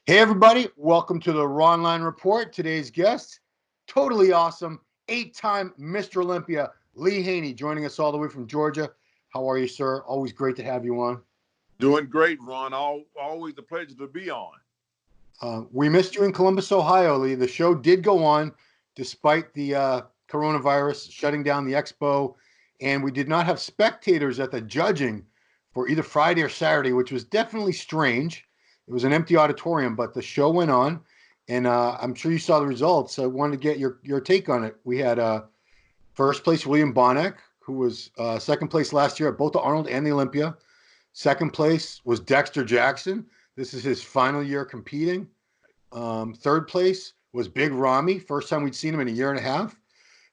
Hey, everybody. Welcome to the Ronline Report. Today's guest, totally awesome, 8-time Mr. Olympia, Lee Haney, joining us all the way from Georgia. How are you, sir? Always great to have you on. Doing great, Ron. Always a pleasure to be on. We missed you in Columbus, Ohio, Lee. The show did go on despite the coronavirus shutting down the expo, and we did not have spectators at the judging for either Friday or Saturday, which was definitely strange. It was an empty auditorium, but the show went on, and I'm sure you saw the results. I wanted to get your take on it. We had first place William Bonac, who was second place last year at both the Arnold and the Olympia. Second place was Dexter Jackson. This is his final year competing. Third place was Big Ramy. First time we'd seen him in a year and a half.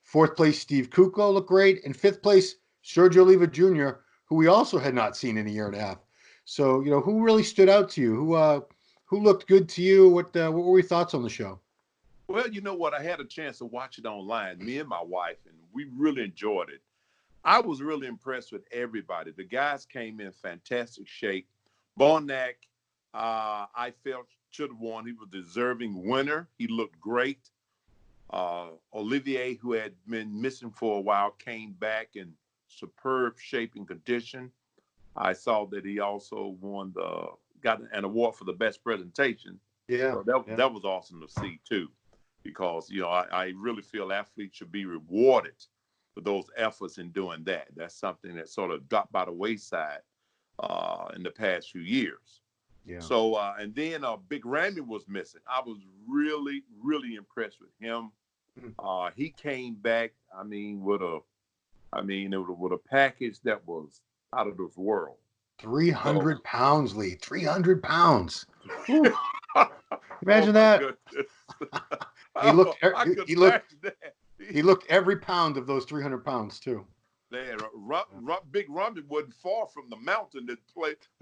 Fourth place, Steve Kuko looked great. And fifth place, Sergio Oliva Jr., who we also had not seen in a year and a half. So, who really stood out to you? Who looked good to you? What were your thoughts on the show? Well, you know what? I had a chance to watch it online, me and my wife, and we really enjoyed it. I was really impressed with everybody. The guys came in fantastic shape. Bonac, I felt should have won. He was a deserving winner. He looked great. Olivier, who had been missing for a while, came back in superb shape and condition. I saw that he also got an award for the best presentation. Yeah, So yeah. that was awesome to see too, because I really feel athletes should be rewarded for those efforts in doing that. That's something that sort of dropped by the wayside in the past few years. Yeah. So and then Big Ramy was missing. I was really, really impressed with him. He came back. With a package that was out of this world. 300 pounds, Lee. 300 pounds. Oh Imagine my that. goodness! He looked. I could He looked. imagine that. He looked every pound of those 300 pounds too. Man, Big Rummy wasn't far from the mountain that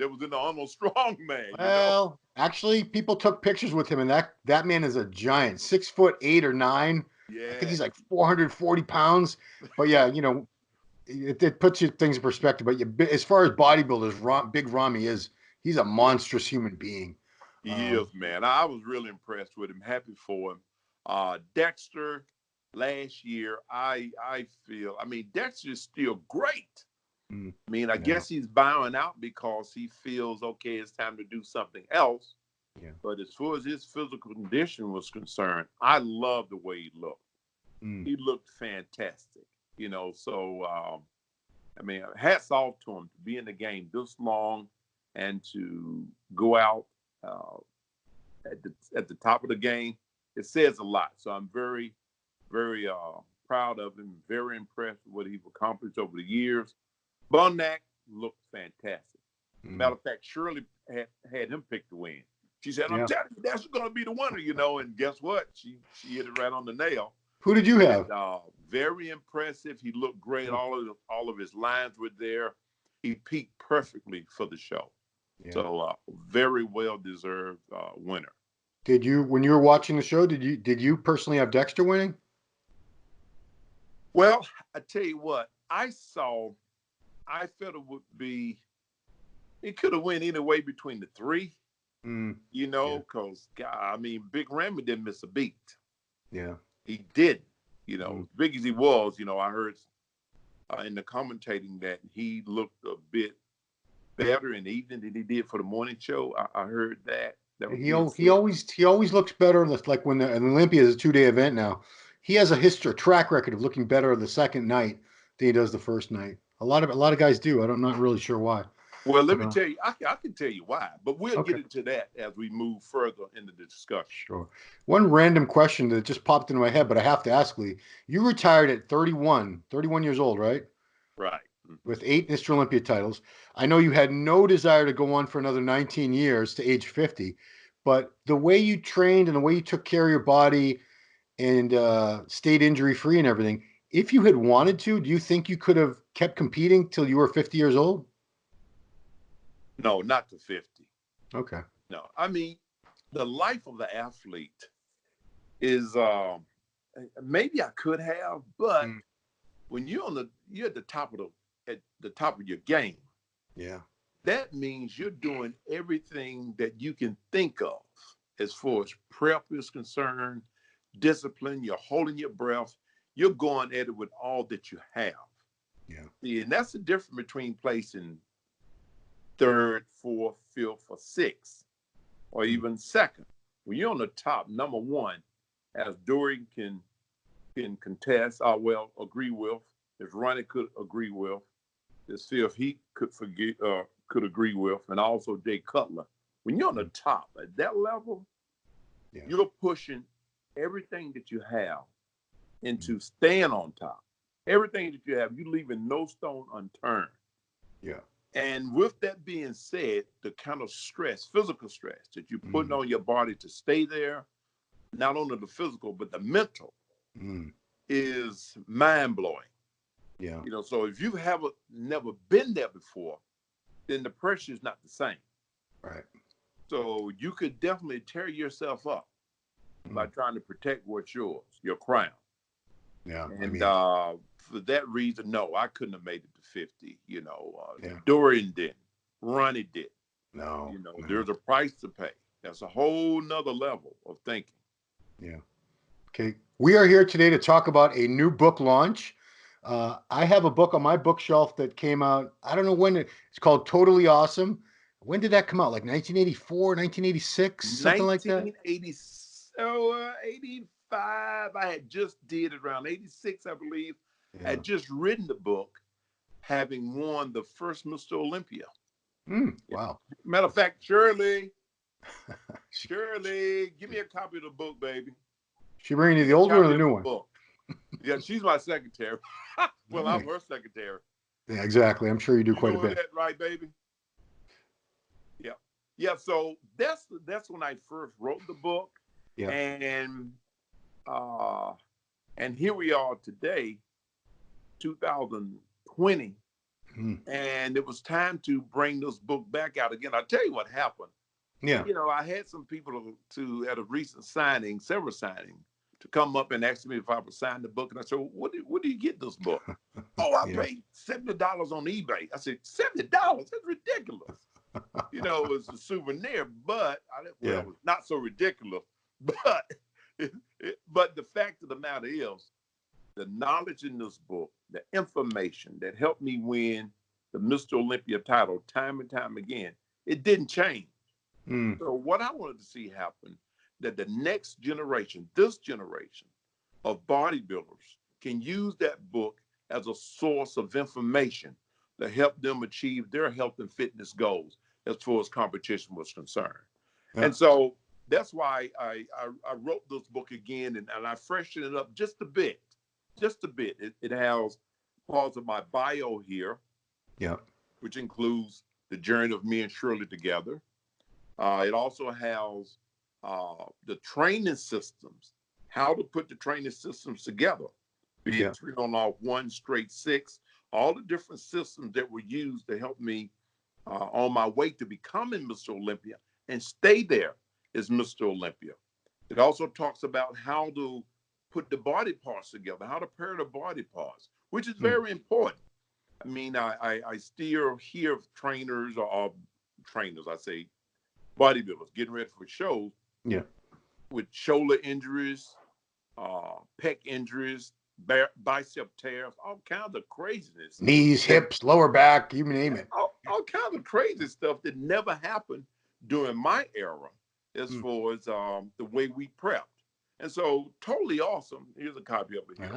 was in the Arnold Strongman. Well, actually, people took pictures with him, and that man is a giant, 6'8" or 9. I think Yeah. he's like 440 pounds. But yeah, it puts you things in perspective. But as far as bodybuilders, Big Ramy he's a monstrous human being. He is, man. I was really impressed with him. Happy for him. Dexter, last year, I feel. Dexter is still great. I guess he's bowing out because he feels okay. It's time to do something else. Yeah. But as far as his physical condition was concerned, I love the way he looked. He looked fantastic. So hats off to him to be in the game this long and to go out at the top of the game. It says a lot. So I'm very, very proud of him. Very impressed with what he's accomplished over the years. Bonac looked fantastic. Matter of fact, Shirley had him pick the win. She said, "I'm telling you, that's going to be the winner," And guess what? She hit it right on the nail. Who did you have? And, very impressive. He looked great. All of his lines were there. He peaked perfectly for the show. Yeah. So very well deserved winner. Did you, when you were watching the show, did you personally have Dexter winning? Well, I tell you what, I felt it could have went any way between the three. Because Big Ramy didn't miss a beat. Yeah, he didn't. Big as he was, I heard in the commentating that he looked a bit better in the evening than he did for the morning show. I heard that. He always looks better. Like when the Olympia is a 2-day event now, he has a track record of looking better the second night than he does the first night. A lot of guys do. I'm not really sure why. Well, let me tell you, I can tell you why, but we'll get into that as we move further into the discussion. Sure. One random question that just popped into my head, but I have to ask, Lee. You retired at 31 years old, right? Right. With 8 Mr. Olympia titles. I know you had no desire to go on for another 19 years to age 50, but the way you trained and the way you took care of your body and stayed injury-free and everything, if you had wanted to, do you think you could have kept competing till you were 50 years old? No, not to 50. Okay. No, the life of the athlete is maybe I could have, but when you're at the top of your game, yeah, that means you're doing everything that you can think of as far as prep is concerned, discipline, you're holding your breath, you're going at it with all that you have. Yeah. See, and that's the difference between placing third, fourth, fifth, or sixth, or even second. When you're on the top, number one, as Dorian can contest, agree with, as Ronnie could agree with, as Phil he could agree with, and also Jay Cutler. When you're on the top at that level, you're pushing everything that you have into staying on top. Everything that you have, you're leaving no stone unturned. Yeah. And with that being said, the kind of stress, physical stress that you're putting on your body to stay there, not only the physical, but the mental, is mind-blowing. Yeah. You know, so if you haven't never been there before, then the pressure is not the same. Right. So you could definitely tear yourself up by trying to protect what's yours, your crown. Yeah. And for that reason, no, I couldn't have made it to 50. You know, Dorian didn't. Ronnie did. No. You know, there's a price to pay. That's a whole nother level of thinking. Yeah. Okay. We are here today to talk about a new book launch. I have a book on my bookshelf that came out, I don't know when, it's called Totally Awesome. When did that come out? Like 1984, 1986, something like that? 85. I had just did it around 86, I believe. Yeah. I had just written the book, having won the first Mr. Olympia. Wow. Matter of fact, Shirley, give me a copy of the book, baby. She bringing you the old one or the new one? Book. Yeah, she's my secretary. Well, I'm her secretary. Yeah, exactly. I'm sure you do quite a bit. That right, baby? Yeah. Yeah, so that's when I first wrote the book. Yeah. And here we are today, 2020. And it was time to bring this book back out again. I'll tell you what happened. Yeah. You know, I had some people to at a recent signing, several signings, to come up and ask me if I would sign the book. And I said, well, what do you get this book? Oh, I paid $70 on eBay. I said, $70? That's ridiculous. You know, it was a souvenir, but not so ridiculous. But but the fact of the matter is, the knowledge in this book, the information that helped me win the Mr. Olympia title time and time again, it didn't change. So what I wanted to see happen, that the next generation, this generation of bodybuilders can use that book as a source of information to help them achieve their health and fitness goals as far as competition was concerned. Yeah. And so that's why I wrote this book again, and I freshened it up just a bit. It has parts of my bio here, which includes the journey of me and Shirley together. It also has the training systems, how to put the training systems together, be it 3 on off, 1 straight 6, all the different systems that were used to help me on my way to becoming Mr. Olympia and stay there as Mr. Olympia. It also talks about how to put the body parts together, how to pair the body parts, which is very important. I mean, I still hear of trainers or trainers, I say, bodybuilders getting ready for shows with shoulder injuries, pec injuries, bicep tears, all kinds of craziness. Knees, hips, lower back, you name it. All kinds of crazy stuff that never happened during my era as far as the way we prepped. And so, Totally Awesome. Here's a copy of it here.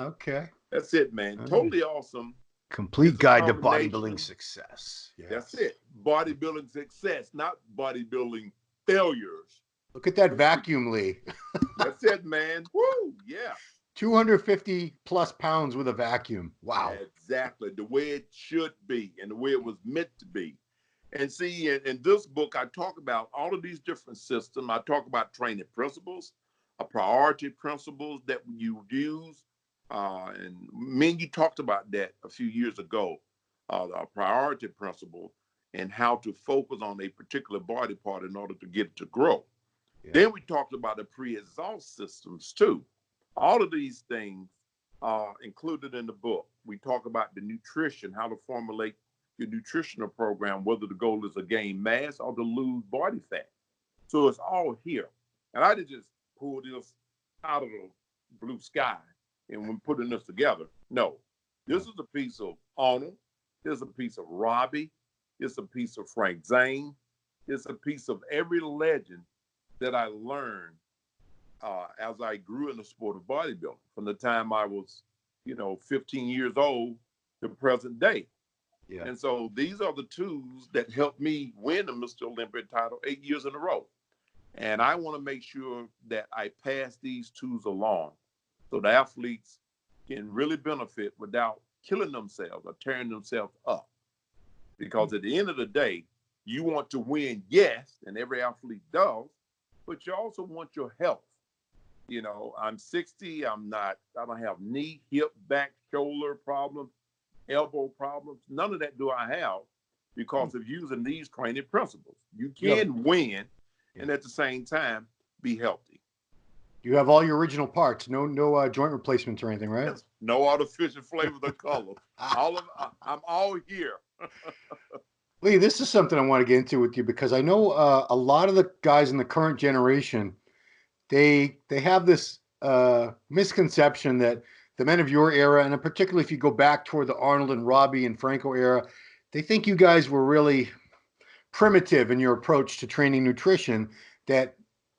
Okay. That's it, man. Totally Awesome. Complete guide to bodybuilding success. Yes. That's it. Bodybuilding success, not bodybuilding failures. Look at that vacuum, Lee. That's it, man. Woo, yeah. 250 plus pounds with a vacuum. Wow. Exactly. The way it should be and the way it was meant to be. And see, in this book, I talk about all of these different systems. I talk about training principles, priority principles that you use. And me and you talked about that a few years ago, the priority principle and how to focus on a particular body part in order to get it to grow. Yeah. Then we talked about the pre-exhaust systems too. All of these things are included in the book. We talk about the nutrition, how to formulate your nutritional program, whether the goal is to gain mass or to lose body fat. So it's all here. And I didn't just pull this out of the blue sky and when putting this together. No, this is a piece of Arnold. This is a piece of Robbie. It's a piece of Frank Zane. It's a piece of every legend that I learned as I grew in the sport of bodybuilding from the time I was, 15 years old to present day. Yeah. And so these are the tools that helped me win the Mr. Olympia title 8 years in a row. And I want to make sure that I pass these tools along so the athletes can really benefit without killing themselves or tearing themselves up. Because at the end of the day, you want to win, yes, and every athlete does, but you also want your health. I'm 60, I don't have knee, hip, back, shoulder problems, elbow problems. None of that do I have because of using these training principles. You can win and at the same time be healthy. You have all your original parts, no joint replacements or anything, right? Yes. No artificial flavors or colors. I'm all here. Lee, this is something I want to get into with you because I know a lot of the guys in the current generation, they have this misconception that the men of your era, and particularly if you go back toward the Arnold and Robbie and Franco era, they think you guys were really primitive in your approach to training nutrition, that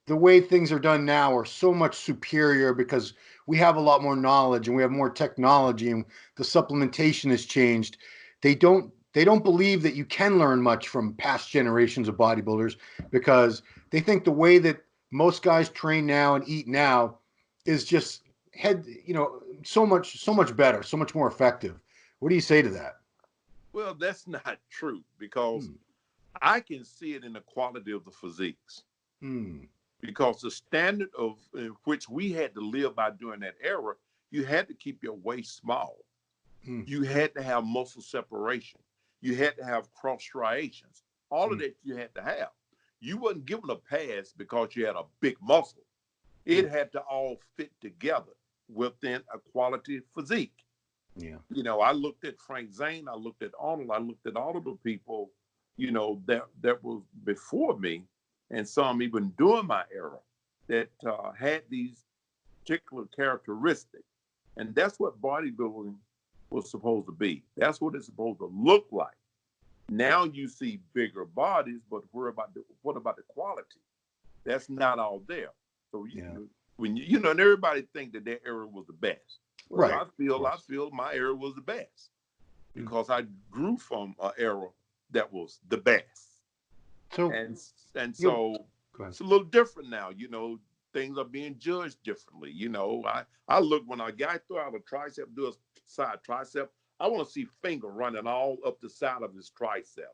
the way things are done now are so much superior because we have a lot more knowledge and we have more technology and the supplementation has changed. They don't believe that you can learn much from past generations of bodybuilders because they think the way that most guys train now and eat now is just so much better, so much more effective. What do you say to that? Well, that's not true because I can see it in the quality of the physiques. Because the standard of in which we had to live by during that era, you had to keep your waist small. You had to have muscle separation. You had to have cross striations. All of that you had to have. You wasn't given a pass because you had a big muscle. It had to all fit together within a quality physique. Yeah. I looked at Frank Zane, I looked at Arnold, I looked at all of the people, that was before me, and some even during my era that had these particular characteristics. And that's what bodybuilding was supposed to be. That's what it's supposed to look like. Now you see bigger bodies, but what about the quality? That's not all there. So when and everybody think that their era was the best. Well, right. I feel my era was the best because I grew from an era that was the best. So so it's a little different now. Things are being judged differently. I look when a guy throw out a tricep, do a side tricep, I want to see finger running all up the side of his tricep.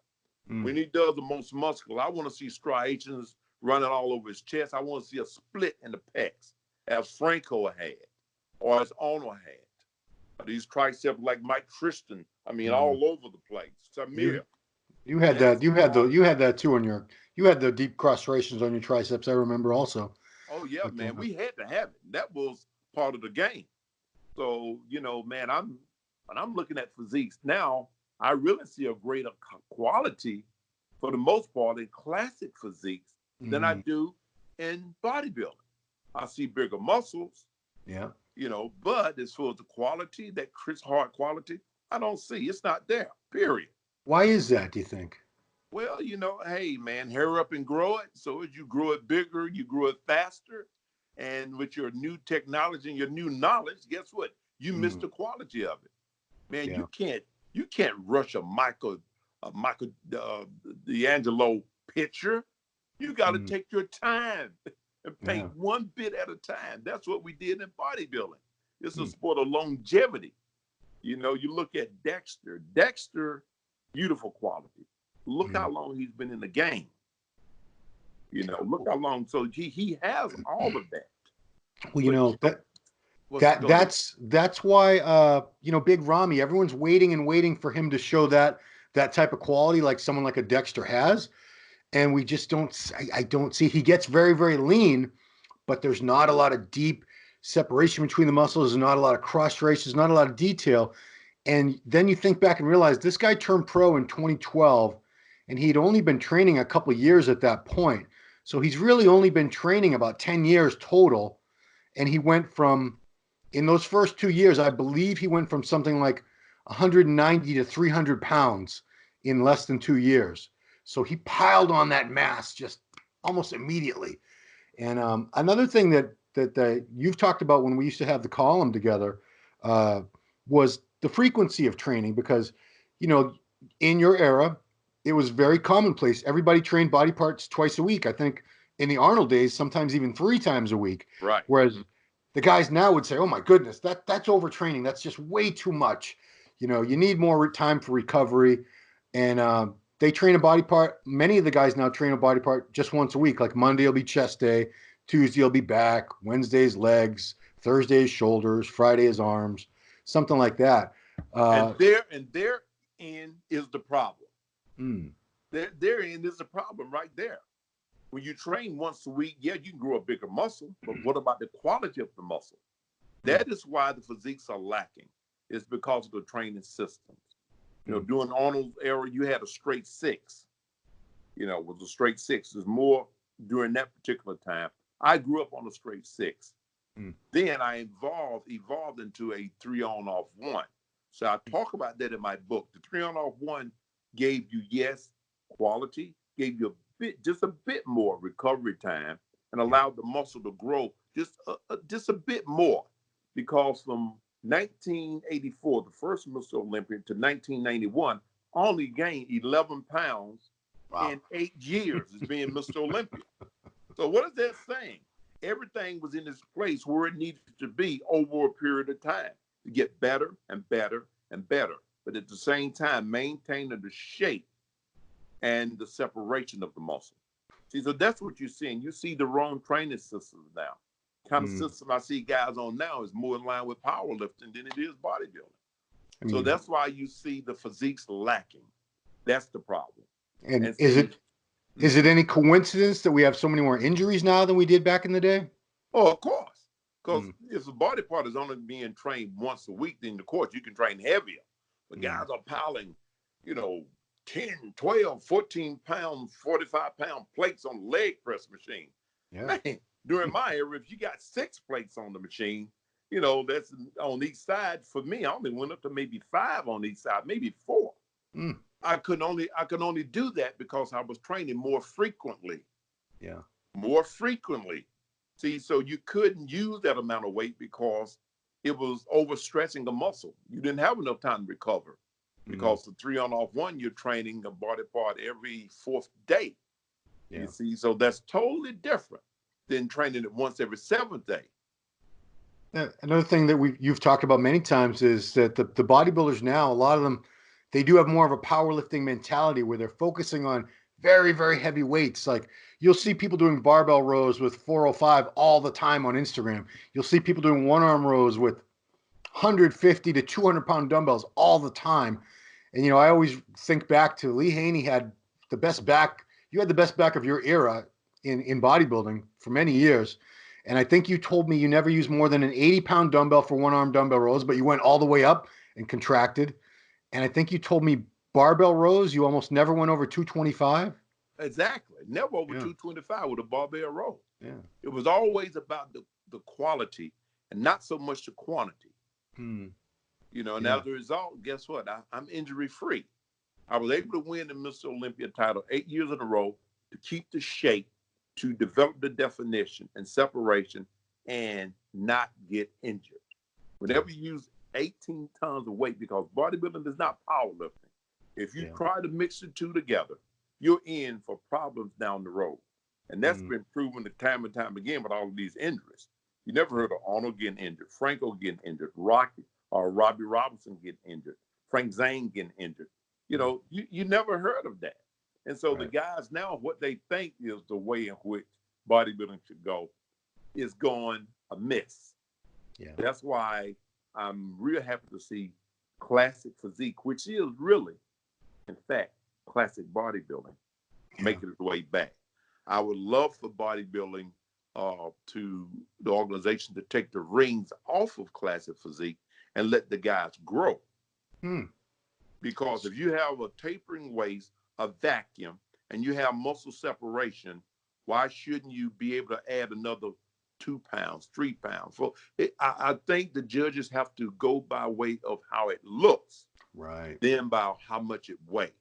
When he does the most muscular, I want to see striations running all over his chest. I want to see a split in the pecs, as Franco had, or as Arnold had. These triceps like Mike Tristan, all over the place. Samir. You had that. You had that too on your. You had the deep cross striations on your triceps. I remember also. Oh yeah, man. We had to have it. That was part of the game. So man, when I'm looking at physiques now, I really see a greater quality, for the most part, in classic physiques than I do in bodybuilding. I see bigger muscles. Yeah. But as far as the quality, that Chris Hart quality, I don't see. It's not there. Period. Why is that, do you think? Well, hey, man, hair up and grow it. So as you grow it bigger, you grow it faster. And with your new technology and your new knowledge, guess what? You miss the quality of it. Man, you can't rush a Michael D'Angelo picture. You got to take your time and paint one bit at a time. That's what we did in bodybuilding. It's a sport of longevity. You look at Dexter. Dexter, beautiful quality. Look how long he's been in the game. Look how long. So he has all of that. Well, that's why Big Ramy, everyone's waiting for him to show that type of quality like someone like a Dexter has, and we just don't. I don't see. He gets very, very lean, but there's not a lot of deep separation between the muscles. There's not a lot of cross striations, not a lot of detail. And then you think back and realize this guy turned pro in 2012, and he'd only been training a couple of years at that point. So he's really only been training about 10 years total. And he went from, in those first 2 years, I believe he went from something like 190 to 300 pounds in less than 2 years. So he piled on that mass just almost immediately. And another thing that you've talked about when we used to have the column together was the frequency of training, because, you know, in your era, it was very commonplace. Everybody trained body parts twice a week. I think in the Arnold days, sometimes even 3 times a week. Right. Whereas the guys now would say, "Oh my goodness, that's overtraining. That's just way too much. You know, you need more time for recovery." And they train a body part. Many of the guys now train a body part just once a week. Like Monday will be chest day, Tuesday will be back, Wednesday's legs, Thursday's shoulders, Friday is arms, something like that. And therein is the problem. Therein is the problem right there. When you train once a week, yeah, you can grow a bigger muscle, but what about the quality of the muscle? That is why the physiques are lacking. It's because of the training systems. You know, during Arnold's era, you had a straight six. You know, was a straight six. There's more during that particular time. I grew up on a straight six. Then I evolved into a 3-on-off-1. So I talk about that in my book. The 3-on-off-1 gave you, yes, quality, gave you just a bit more recovery time, and allowed the muscle to grow just a bit more. Because from 1984, the first Mr. Olympia, to 1991, only gained 11 pounds in 8 years as being Mr. Olympia. So what is that saying? Everything was in its place where it needed to be over a period of time to get better and better and better, but at the same time maintaining the shape and the separation of the muscle. See, so that's what you're seeing. You see the wrong training systems now. Kind of system I see guys on now is more in line with powerlifting than it is bodybuilding. So that's why you see the physiques lacking. That's the problem. And is it any coincidence that we have so many more injuries now than we did back in the day? Oh, of course. Because if the body part is only being trained once a week, then of course you can train heavier. But guys are piling, you know, 10, 12, 14 pound, 45 pound plates on the leg press machine. Yeah. Man, during my era, if you got 6 plates on the machine, you know, that's on each side. For me, I only went up to maybe 5 on each side, maybe 4. I could only do that because I was training more frequently. Yeah. More frequently. See, so you couldn't use that amount of weight because it was overstretching the muscle. You didn't have enough time to recover because the 3-on-off-1, you're training a body part every 4th day. Yeah. You see, so that's totally different than training it once every 7th day. Another thing that you've talked about many times is that the bodybuilders now, a lot of them, they do have more of a powerlifting mentality where they're focusing on very, very heavy weights. Like you'll see people doing barbell rows with 405 all the time on Instagram. You'll see people doing one-arm rows with 150 to 200 pound dumbbells all the time. And, you know, I always think back to Lee Haney had the best back. You had the best back of your era in bodybuilding for many years. And I think you told me you never used more than an 80-pound dumbbell for one-arm dumbbell rows, but you went all the way up and contracted. And I think you told me barbell rows, you almost never went over 225. Exactly. Never over 225 with a barbell row. Yeah. It was always about the quality and not so much the quantity. You know, and as a result, guess what? I'm injury-free. I was able to win the Mr. Olympia title 8 years in a row to keep the shape, to develop the definition and separation, and not get injured. Whenever you use 18 tons of weight, because bodybuilding is not powerlifting. If you try to mix the two together, you're in for problems down the road. And that's been proven time and time again with all of these injuries. You never heard of Arnold getting injured, Franco getting injured, Robbie Robinson getting injured, Frank Zane getting injured. You know, you never heard of that. And so the guys now, what they think is the way in which bodybuilding should go is going amiss. Yeah. That's why I'm real happy to see classic physique, which is really, in fact, classic bodybuilding, making its way back. I would love for bodybuilding to the organization to take the rings off of classic physique and let the guys grow. Because if you have a tapering waist, a vacuum, and you have muscle separation Why shouldn't you be able to add another 2 pounds, 3 pounds? I think the judges have to go by way of how it looks, Right. then by how much it weighs.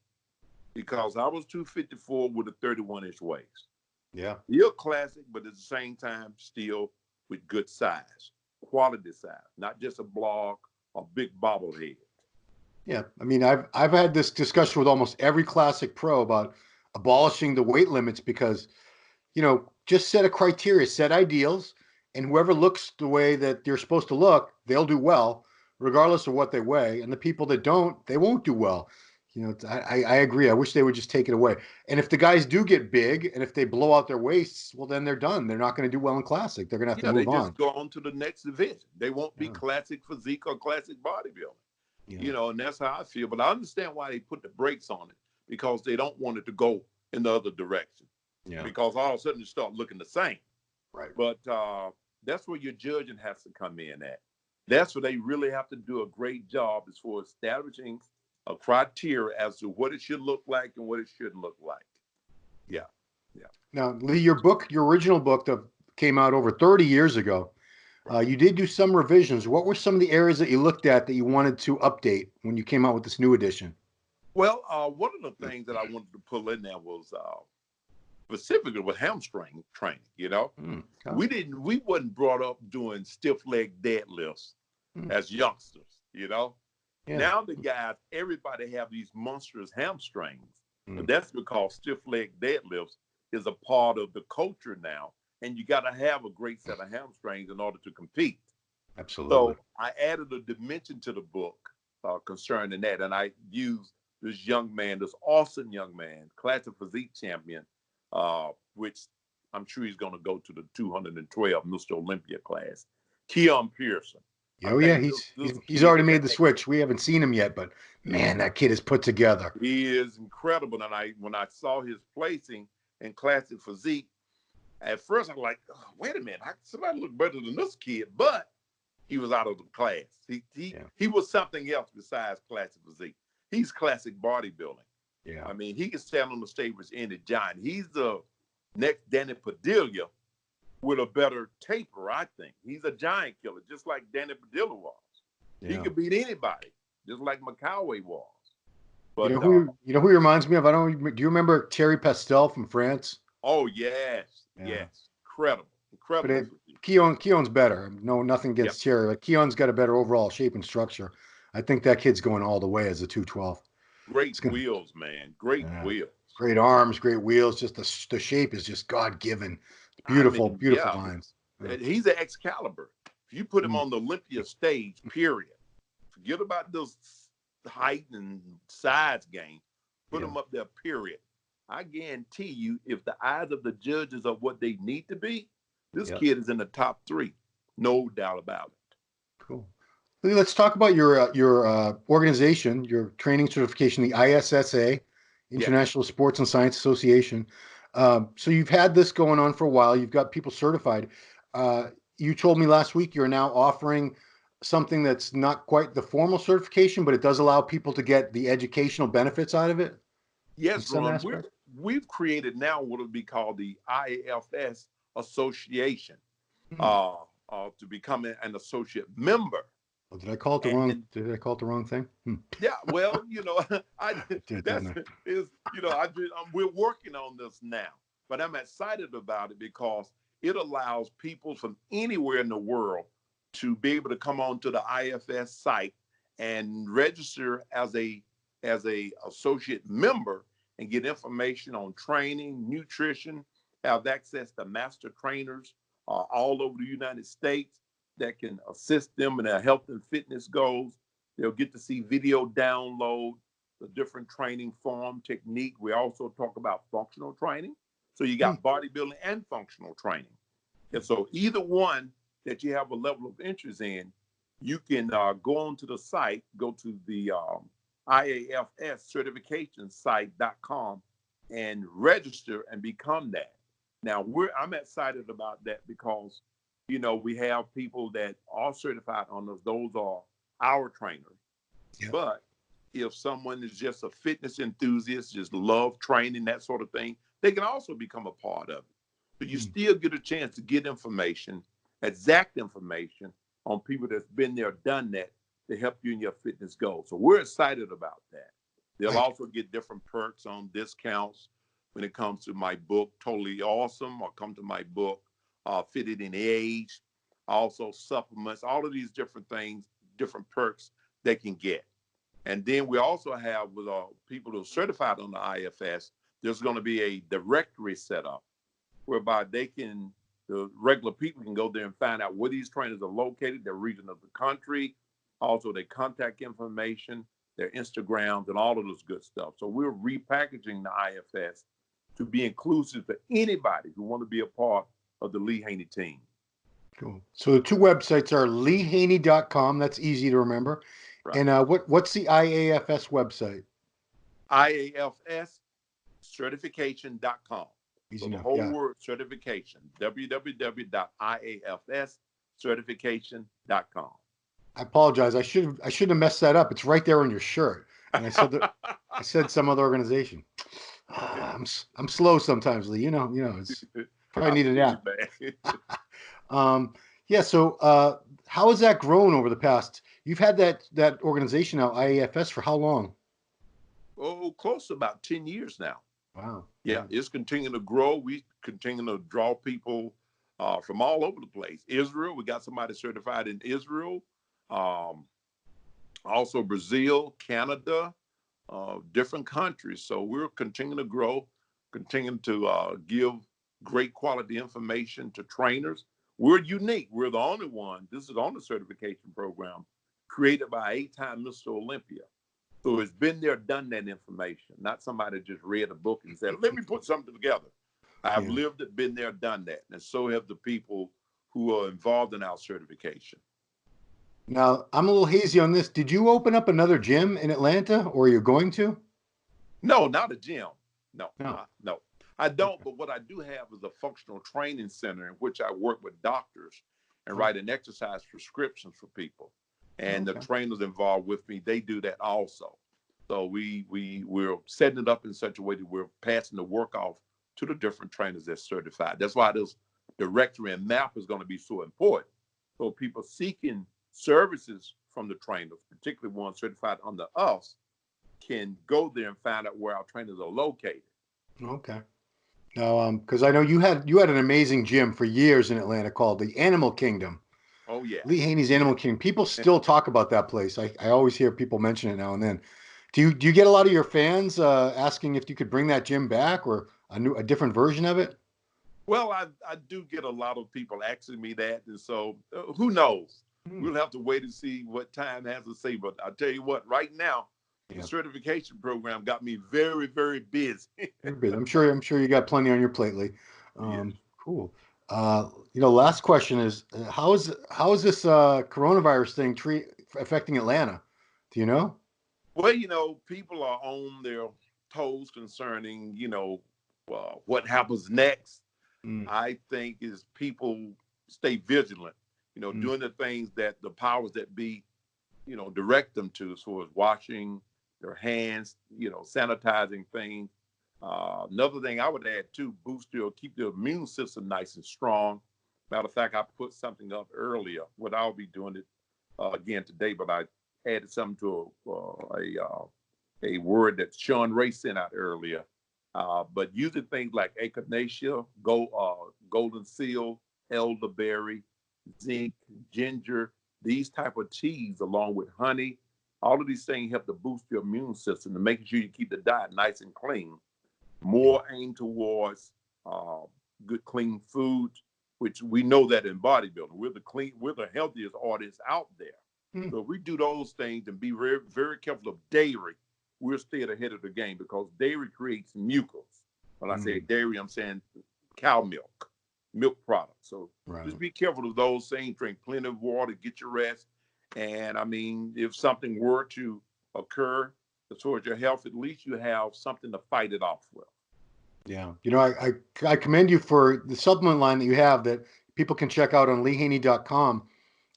Because I was 254 with a 31-inch waist. Yeah. Still classic, but at the same time, still with good size, quality size, not just a block or big bobblehead. Yeah. I mean, I've had this discussion with almost every classic pro about abolishing the weight limits because, just set a criteria, set ideals, and whoever looks the way that they're supposed to look, they'll do well, regardless of what they weigh. And the people that don't, they won't do well. I agree. I wish they would just take it away. And if the guys do get big and if they blow out their waists, well, then they're done. They're not going to do well in classic. They're going to have to Yeah, they move just on. go on to the next division. They won't be Yeah. classic physique or classic bodybuilding. Yeah. And that's how I feel. But I understand why they put the brakes on it, because they don't want it to go in the other direction. Yeah. Because all of a sudden you start looking the same. Right. But that's where your judging has to come in at. That's where they really have to do a great job as for establishing a criteria as to what it should look like and what it shouldn't look like. Yeah. Yeah. Now, Lee, your original book that came out over 30 years ago, you did do some revisions. What were some of the areas that you looked at that you wanted to update when you came out with this new edition? Well, one of the things that I wanted to pull in there was specifically with hamstring training. Okay. We wasn't brought up doing stiff leg deadlifts as youngsters. Yeah. Now the guys, everybody have these monstrous hamstrings, but Mm. that's because stiff leg deadlifts is a part of the culture now, and you got to have a great set of hamstrings in order to compete. Absolutely. So I added a dimension to the book concerning that, and I used this young man, this awesome young man, classic physique champion, which I'm sure he's going to go to the 212 Mr. Olympia class, Keon Pearson. I Oh yeah, think he's this he's kid already is made the switch. We haven't seen him yet, but man, that kid is put together. he is incredible. And when I saw his placing in classic physique, at first I'm like, oh, wait a minute, somebody look better than this kid, but he was out of the class. He was something else besides classic physique. He's classic bodybuilding. Yeah. I mean, he can stand on the stage with any giant. He's the next Danny Padilla with a better taper, I think. He's a giant killer, just like Danny Padilla was. Yeah. He could beat anybody, just like McCoway was. You But know who he reminds me of? Do you remember Thierry Pastel from France? oh yes, Yeah. incredible. But Keon's better. No, nothing Yep. against Thierry. But Keon's got a better overall shape and structure. I think that kid's going all the way as a 212. Great wheels, man. Great wheels. Great arms, great wheels. Just the shape is just God given. Beautiful, beautiful lines. Yeah. He's an Excalibur. If you put him on the Olympia stage, period, forget about those height and size game. Put him up there, period. I guarantee you, if the eyes of the judges are what they need to be, this kid is in the top 3. No doubt about it. Cool. Let's talk about your organization, your training certification, the ISSA, International Sports and Science Association. So you've had this going on for a while. You've got people certified. You told me last week you're now offering something that's not quite the formal certification, but it does allow people to get the educational benefits out of it. Yes, Ron. We've created now what would be called the IFSS Association to become an associate member. Oh, did I call it the wrong? Did I call it the wrong thing? Yeah, well, we're working on this now, but I'm excited about it because it allows people from anywhere in the world to be able to come on to the IFS site and register as a associate member and get information on training, nutrition, have access to master trainers all over the United States that can assist them in their health and fitness goals. They'll get to see video download, the different training form, technique. We also talk about functional training. So you got bodybuilding and functional training. And so either one that you have a level of interest in, you can go onto the site, go to the IAFS certification site.com and register and become that. Now I'm excited about that because we have people that are certified on those. Those are our trainers. Yeah. But if someone is just a fitness enthusiast, just love training, that sort of thing, they can also become a part of it. So you Mm. still get a chance to get information, exact information on people that's been there, done that to help you in your fitness goals. So we're excited about that. They'll also get different perks on discounts when it comes to my book, Totally Awesome, or come to my book, Fitted in Age, also supplements, all of these different things, different perks they can get. And then we also have with people who are certified on the IFS, there's going to be a directory set up whereby the regular people can go there and find out where these trainers are located, their region of the country, also their contact information, their Instagrams, and all of this good stuff. So we're repackaging the IFS to be inclusive for anybody who want to be a part of the Lee Haney team. Cool. So the two websites are leehaney.com. That's easy to remember. Right. And what's the IAFS website? IAFS certification.com. Easy So the enough. whole Yeah. word certification, www.iafscertification.com. I apologize. I shouldn't have messed that up. It's right there on your shirt. And I said some other organization. I'm slow sometimes, Lee. It's probably need a nap. Yeah. So how has that grown over the past? You've had that organization now, IAFS, for how long? Oh, close to about 10 years now. Wow. Yeah, it's continuing to grow. We continue to draw people from all over the place. Israel, we got somebody certified in Israel. Also Brazil, Canada, different countries. So we're continuing to grow, continuing to give great quality information to trainers. We're unique. We're the only one. This is the only certification program created by 8-time Mr. Olympia. So it's been there, done that information, not somebody just read a book and said, let me put something together. I've lived it, been there, done that. And so have the people who are involved in our certification. Now, I'm a little hazy on this. Did you open up another gym in Atlanta, or are you going to? No, not a gym. No. I don't, Okay. but what I do have is a functional training center in which I work with doctors and write an exercise prescriptions for people. And the trainers involved with me, they do that also. So we're setting it up in such a way that we're passing the work off to the different trainers that's certified. That's why this directory and map is going to be so important. So people seeking services from the trainers, particularly ones certified under us, can go there and find out where our trainers are located. Okay. Now, because I know you had an amazing gym for years in Atlanta called the Animal Kingdom. Oh, yeah. Lee Haney's Animal Kingdom. People still talk about that place. I always hear people mention it now and then. Do you get a lot of your fans asking if you could bring that gym back or a different version of it? Well, I do get a lot of people asking me that, and so who knows? We'll have to wait and see what time has to say. But I'll tell you what, right now, the certification program got me very, very busy. I'm sure you got plenty on your plate, Lee. Yes. Cool. Last question is how is this coronavirus thing affecting Atlanta? Do you know? Well, people are on their toes concerning, what happens next. I think is people stay vigilant, doing the things that the powers that be, direct them to, as far as washing their hands, sanitizing things. Another thing I would add too, keep the immune system nice and strong. Matter of fact, I put something up earlier. What I'll be doing it again today, but I added something to a word that Sean Ray sent out earlier. But using things like echinacea, golden seal, elderberry, zinc, ginger, these type of teas along with honey, all of these things help to boost your immune system and making sure you keep the diet nice and clean. More aimed towards good, clean foods, which we know that in bodybuilding, we're the healthiest audience out there. So if we do those things and be very, very careful of dairy, we'll stay ahead of the game because dairy creates mucus. When I say dairy, I'm saying cow milk products. So just be careful of those things. Drink plenty of water, get your rest. And I mean, if something were to occur towards your health, at least you have something to fight it off with. Yeah. I commend you for the supplement line that you have that people can check out on leehaney.com.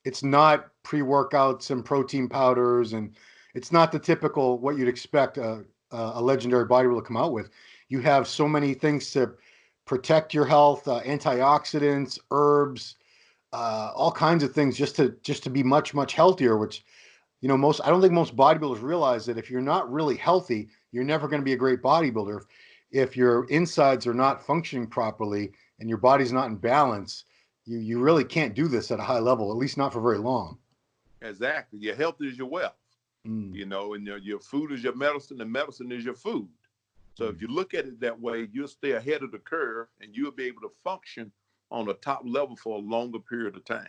It's not pre-workouts and protein powders, and it's not the typical what you'd expect a legendary bodybuilder to come out with. You have so many things to protect your health, antioxidants, herbs, all kinds of things just to be much healthier, which, I don't think most bodybuilders realize that if you're not really healthy, you're never going to be a great bodybuilder. If your insides are not functioning properly and your body's not in balance, you really can't do this at a high level, at least not for very long. Exactly. Your health is your wealth, and your food is your medicine, and medicine is your food. So if you look at it that way, you'll stay ahead of the curve and you'll be able to function on a top level for a longer period of time.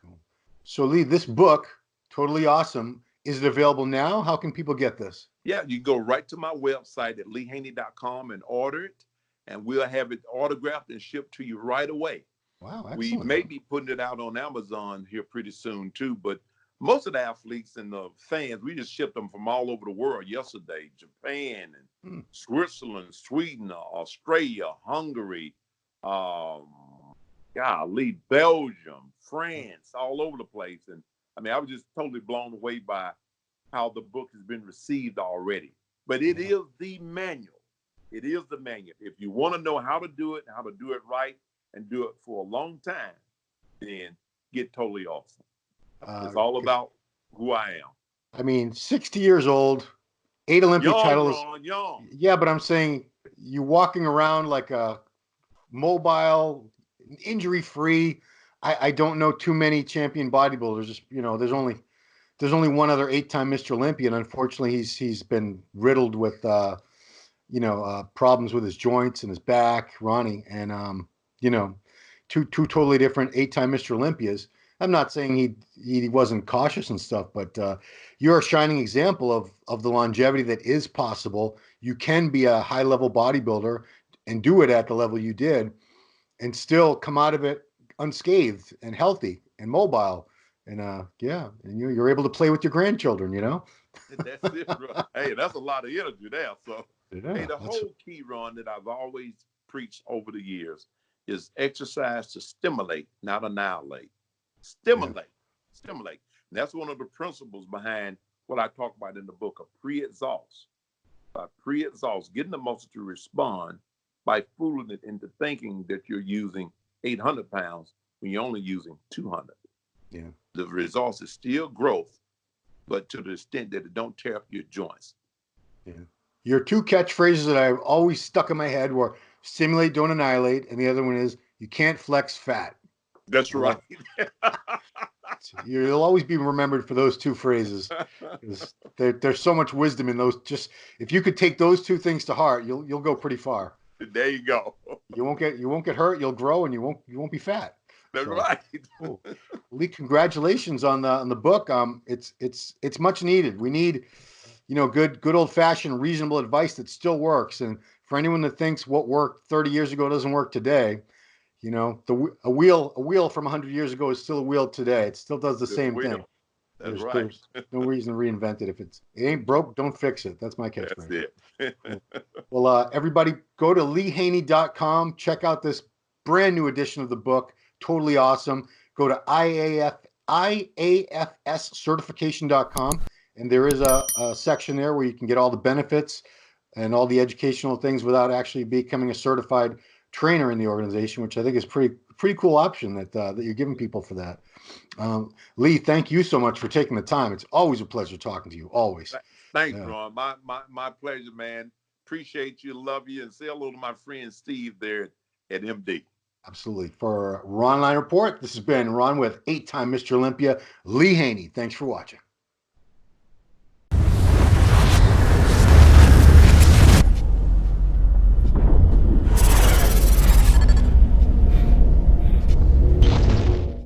Cool. So Lee, this book, totally awesome. Is it available now? How can people get this? Yeah, you go right to my website at leehaney.com and order it, and we'll have it autographed and shipped to you right away. Wow, excellent. We may be putting it out on Amazon here pretty soon too, but most of the athletes and the fans, we just shipped them from all over the world yesterday. Japan and Switzerland, Sweden, Australia, Hungary, Belgium, France, all over the place. And I mean, I was just totally blown away by how the book has been received already. But it is the manual. It is the manual. If you want to know how to do it, how to do it right, and do it for a long time, then get Totally Awesome. It's all about who I am. I mean, 60 years old, 8 Olympic titles. Young. Yeah, but I'm saying you walking around like a mobile, injury-free. I don't know too many champion bodybuilders. Just, there's only one other 8-time Mr. Olympia, and unfortunately he's been riddled with problems with his joints and his back, Ronnie, and two totally different 8-time Mr. Olympias. I'm not saying he wasn't cautious and stuff, but you're a shining example of the longevity that is possible. You can be a high level bodybuilder and do it at the level you did, and still come out of it unscathed and healthy and mobile. And and you're able to play with your grandchildren. That's it, bro. Hey, that's a lot of energy there. So, the whole key, Ron, that I've always preached over the years is exercise to stimulate, not annihilate. Stimulate. And that's one of the principles behind what I talk about in the book of pre-exhaust. By pre-exhaust, getting the muscle to respond by fooling it into thinking that you're using 800 pounds when you're only using 200. Yeah. The result is still growth, but to the extent that it don't tear up your joints. Yeah. Your two catchphrases that I've always stuck in my head were stimulate, don't annihilate, and the other one is you can't flex fat. That's right. You'll always be remembered for those two phrases. There's so much wisdom in those. Just if you could take those two things to heart, you'll go pretty far. There you go. You won't get hurt. You'll grow, and you won't be fat. That's right. Cool. Lee, congratulations on the book. It's much needed. We need, good old fashioned reasonable advice that still works. And for anyone that thinks what worked 30 years ago doesn't work today, a wheel from 100 years ago is still a wheel today. It still does the same thing. That's right. There's no reason to reinvent it. If it ain't broke, don't fix it. That's my catchphrase. That's it. Well, everybody go to leehaney.com. Check out this brand new edition of the book. Totally awesome. Go to IAFS and there is a section there where you can get all the benefits and all the educational things without actually becoming a certified trainer in the organization, which I think is pretty cool option that you're giving people for that. Lee, thank you so much for taking the time. It's always a pleasure talking to you. Always. Thanks, Ron. My pleasure, man. Appreciate you, love you, and say hello to my friend Steve there at MD. Absolutely. For Ronline Report, this has been Ron with 8-time Mr. Olympia, Lee Haney. Thanks for watching.